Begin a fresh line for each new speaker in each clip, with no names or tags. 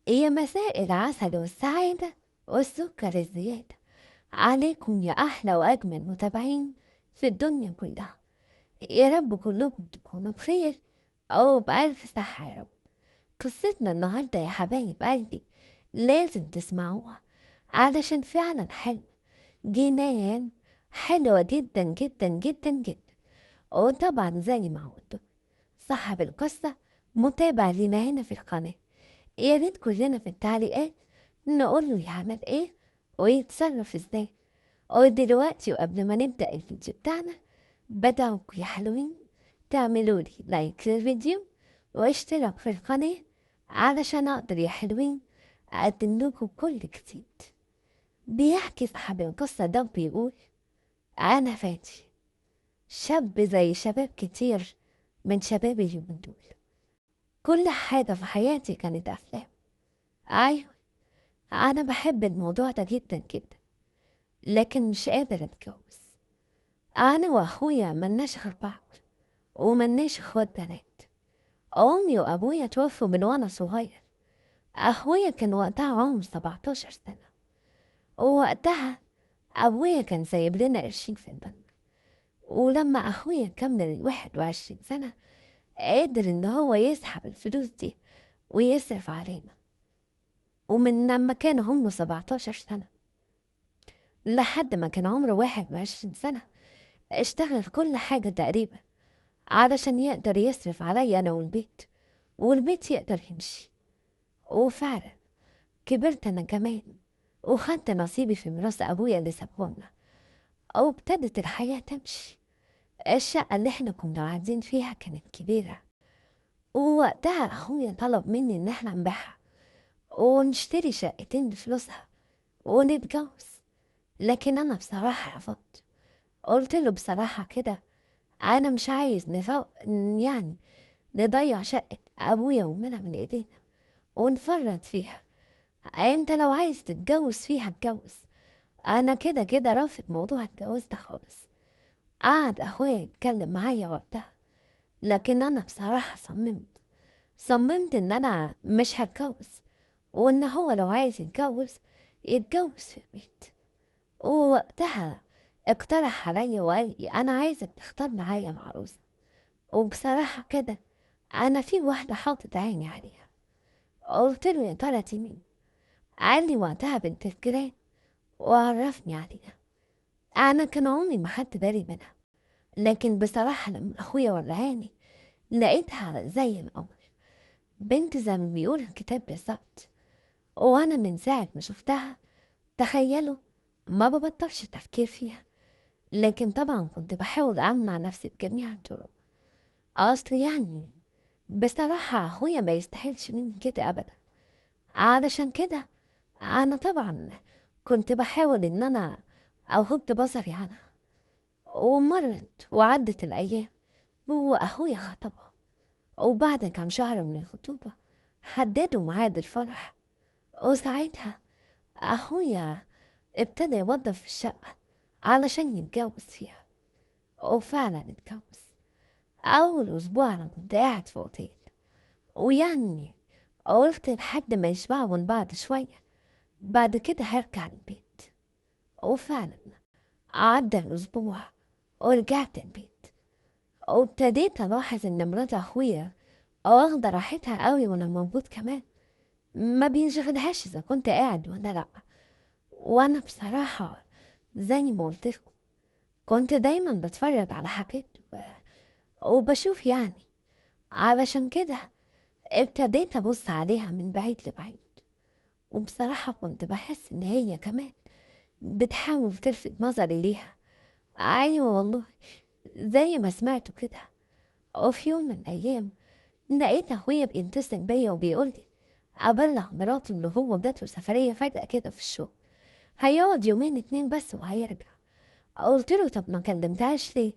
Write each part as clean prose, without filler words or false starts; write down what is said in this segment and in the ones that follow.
يا مساء العسل والسعادة والسكر الزيادة عليكم يا أحلى وأجمل متابعين في الدنيا كلها. يا رب كلكم تكونوا بخير أو بألف صحة يا رب. قصتنا النهاردة يا حبايب قلبي لازم تسمعوها علشان فعلا حلو جنان، حلوة جدا جدا جدا جدا. وطبعا زي ما قلت صاحب القصة متابع لينا هنا في القناة، يا ريت كلنا في التعليقات نقول له يعمل ايه ويتصرف ازاي. ودلوقتي وقبل ما نبدأ الفيديو بتاعنا بدعوكم يا حلوين تعملوا لي لايك للفيديو واشتراك في القناة علشان اقدر يا حلوين اقدم لكم كل جديد. بيحكي صاحب القصة ده بيقول: انا فاتي شاب زي شباب كتير من شباب اليومين دول، كل حاجة في حياتي كانت افلام. ايوه، أنا بحب الموضوع ده جدا جدا، لكن مش قادر أتجوز. أنا وأخويا ملناش غير بعض وملناش إخوات بنات. أمي وأبويا توفوا من وأنا صغير. أخويا كان وقتها عمره 17 سنة، ووقتها أبويا كان سايب لنا قرشين في البنك. ولما أخويا كمل 21 سنة قدر إن هو يسحب الفلوس دي ويصرف علينا. ومن لما كان عمره 17 سنة لحد ما كان عمره 21 سنة اشتغل في كل حاجة تقريبا علشان يقدر يصرف عليا أنا والبيت يقدر يمشي. وفعلا كبرت أنا كمان وخدت نصيبي في ميراث أبويا اللي سابهولنا، أو ابتدت الحياة تمشي. الشقة اللي احنا كنا قاعدين فيها كانت كبيرة، ووقتها أخويا طلب مني إن احنا نبيعها ونشتري شقتين بفلوسها ونتجوز. لكن أنا بصراحة رفضت، قلت له بصراحة كده أنا مش عايز يعني نضيع شقة أبويا وأمنا من إيدينا ونفرط فيها. أنت لو عايز تتجوز فيها اتجوز، أنا كده كده رافض موضوع الجواز ده خالص. قعد أخويا يتكلم معايا وقتها، لكن أنا بصراحة صممت إن أنا مش هتجوز، وإن هو لو عايز يتجوز في البيت. ووقتها اقترح عليا وقال لي أنا عايزك تختار معايا عروسة. وبصراحة كده أنا في واحدة حاطط عيني عليها. قلت له يا ترى دي مين؟ قال لي وقتها بنت الجيران وعرفني عليها. أنا كان عمري ما خدت بالي منها، لكن بصراحة لما أخويا وراني لقيتها زي القمر، بنت زي ما بيقول الكتاب بالظبط. وأنا من ساعة ما شفتها تخيلوا ما ببطلش تفكير فيها، لكن طبعا كنت بحاول أمنع نفسي بجميع الطرق. أصل يعني بصراحة أخويا ما يستحيلش مني كده أبدا. علشان كده أنا طبعا كنت بحاول إن أنا أغض بصري عنها. ومرت وعدت الأيام وأخويا خطبها، وبعد كام شهر من الخطوبة حددوا ميعاد الفرح. وساعتها أخويا ابتدى يوظف في الشقة علشان يتجوز فيها، وفعلا اتجوز. أول أسبوع أنا كنت قاعد في أوتيل، ويعني قلت لحد ما يشبعوا من بعض شوية بعد كده هرجع البيت. وفعلا عدى الأسبوع ورجعت البيت، وابتديت ألاحظ إن مرات أخويا واخدة راحتها قوي وأنا موجود كمان، ما بينشغلهاش إذا كنت قاعد ولا لأ. وأنا بصراحة زي ما قلتلكم كنت دايما بتفرج على حاجات وبشوف يعني. علشان كده ابتديت أبص عليها من بعيد لبعيد، وبصراحة كنت بحس إن هي كمان بتحاول تلفت نظري ليها. أيوة والله زي ما سمعتوا كده. وفي يوم من الأيام لقيت أخويا بيتصل بيا وبيقولي أبلغ مراته إن هو جاته سفرية فجأة كده في الشغل، هيقعد يومين اتنين بس وهيرجع. قلت له طب ما كلمتهاش ليه؟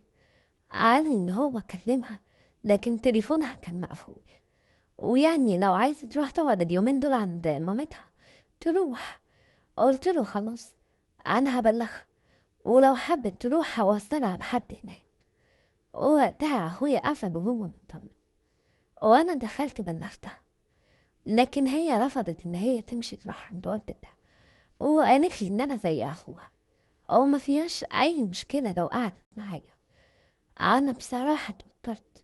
قال إن هو كلمها لكن تليفونها كان مقفول، ويعني لو عايزة تروح تقعد اليومين دول عند مامتها تروح. قلت له خلاص أنا هبلغها، ولو حبت تروح هوصلها لحد هناك. ووقتها أخويا قفل وهو مطمن، وأنا دخلت بلغتها. لكن هي رفضت إن هي تمشي تروح عند والدتها، وقالت لي إن أنا زي أخوها، أو ما فيهاش أي مشكلة لو قعدت معايا. أنا بصراحة اتوترت،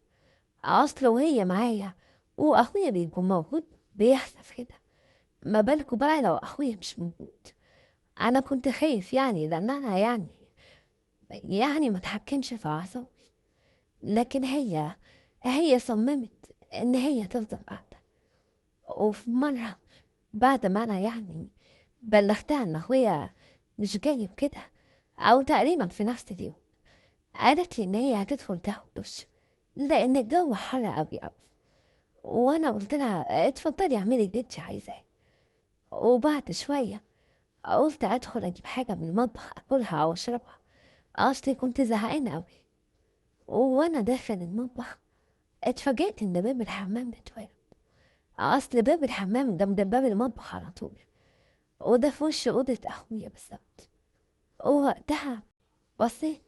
أصل وهي معايا وأخويا بيكون موجود بيحصل كده، ما بالكوا بقى لو أخويا مش موجود. أنا كنت خايف يعني لأن أنا يعني ما اتحكمش في أعصابي، لكن هي صممت إن هي تفضل قاعدة. وفي مرة بعد ما أنا يعني بلغتها إن أخويا مش جاي كده، أو تقريبا في نفس اليوم، قالت لي إن هي هتدخل تاخد دش لأن الجو حر أوي أوي. وأنا قلت لها اتفضلي اعملي اللي انت عايزاه. وبعد شوية قلت أدخل أجيب حاجة من المطبخ أكلها أو أشربها، أصلي كنت زهقانة أوي. وأنا داخل المطبخ اتفاجئت إن باب الحمام اتولد. أصل باب الحمام جنب باب المطبخ على طول، وده في وش أوضة أخويا بالظبط. ووقتها بصيت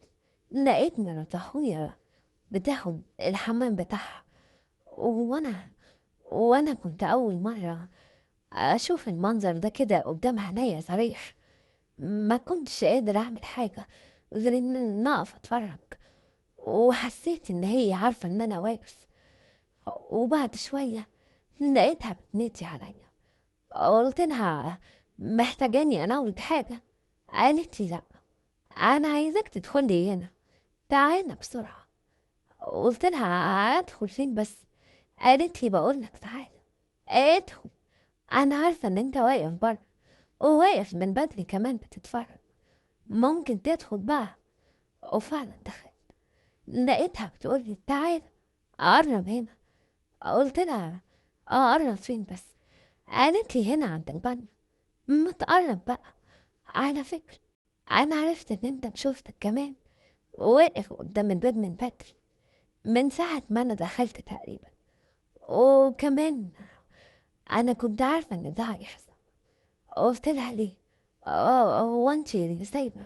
لقيت مرات أخويا بتاخد الحمام بتاعها، وأنا وأنا كنت أول مرة أشوف المنظر ده كده قدام عينيا صريح. ما كنتش قادر أعمل حاجة غير إن أنا أقف أتفرج، وحسيت إن هي عارفة إن أنا واقف. وبعد شوية لقيتها بتنادي عليا، قلت لها محتاجاني أناولك حاجة؟ قالت لي لأ، أنا عايزاك تدخلي هنا، تعالى بسرعة. قلت لها أدخل فين بس؟ قالت لي بقولك تعالى ادخل، أنا عارفة إن أنت واقف بره وواقف من بدري كمان بتتفرج، ممكن تدخل بقى. وفعلا دخلت، لقيتها بتقولي تعالى قرب هنا. قلت لها قرب فين بس؟ قالت لي هنا عند البانيو. ما تقرب بقى، على فكرة أنا عرفت إن أنت شفتك كمان واقف قدام الباب من بدري، من ساعة ما أنا دخلت تقريبا. وكمان أنا كنت عارفة إن ده هيحصل. قلت لها ليه؟ هو انتي سايبة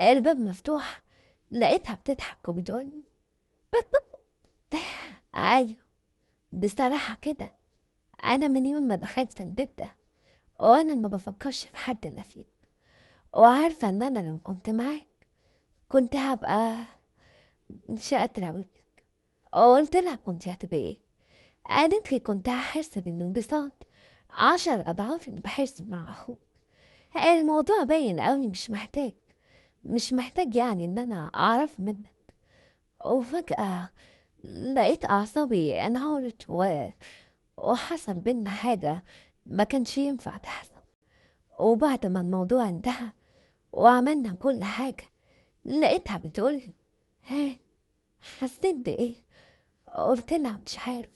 الباب مفتوح؟ لقيتها بتضحك وبتقولي أيوة، بصراحة كده أنا من يوم ما دخلت البيت ده وأنا ما بفكرش في حد إلا فيك، وعارفة إن أنا لو كنت معاك كنت هبقى مش قادرة أقولك. قلت لها كنت هتبقى إيه؟ قالت لي كنت هحس بالانبساط 10 أضعاف اللي بحس مع أخوك. الموضوع باين أوي، مش محتاج يعني إن أنا أعرف منك. وفجأة لقيت أعصابي انهارت وحصل بينا حاجة ما كانش ينفع تحصل. وبعد ما الموضوع انتهى وعملنا كل حاجة، لقيتها بتقولي ها، حسيت بإيه؟ قلت لها مش عارف،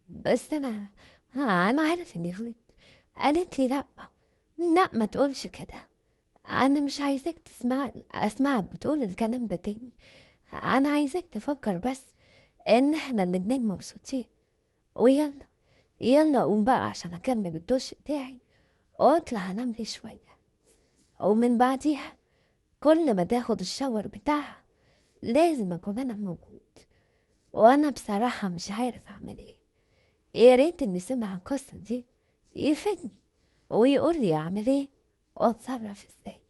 بس أنا عارف إني غلطت. قالت لي لأ، لأ ما تقولش كده، أنا مش عايزاك أسمعك بتقول الكلام ده تاني. أنا عايزاك تفكر بس إن إحنا الاتنين مبسوطين. ويلا يلا قوم بقى عشان أكمل الدش بتاعي وأطلع أنام لي شوية. ومن بعديها كل ما تاخد الشاور بتاعها لازم أكون أنا موجود. وأنا بصراحة مش عارف أعمل إيه. يا ريت اللي سمع القصة دي يفيدني ويقول لي أعمل إيه وأتصرف إزاي.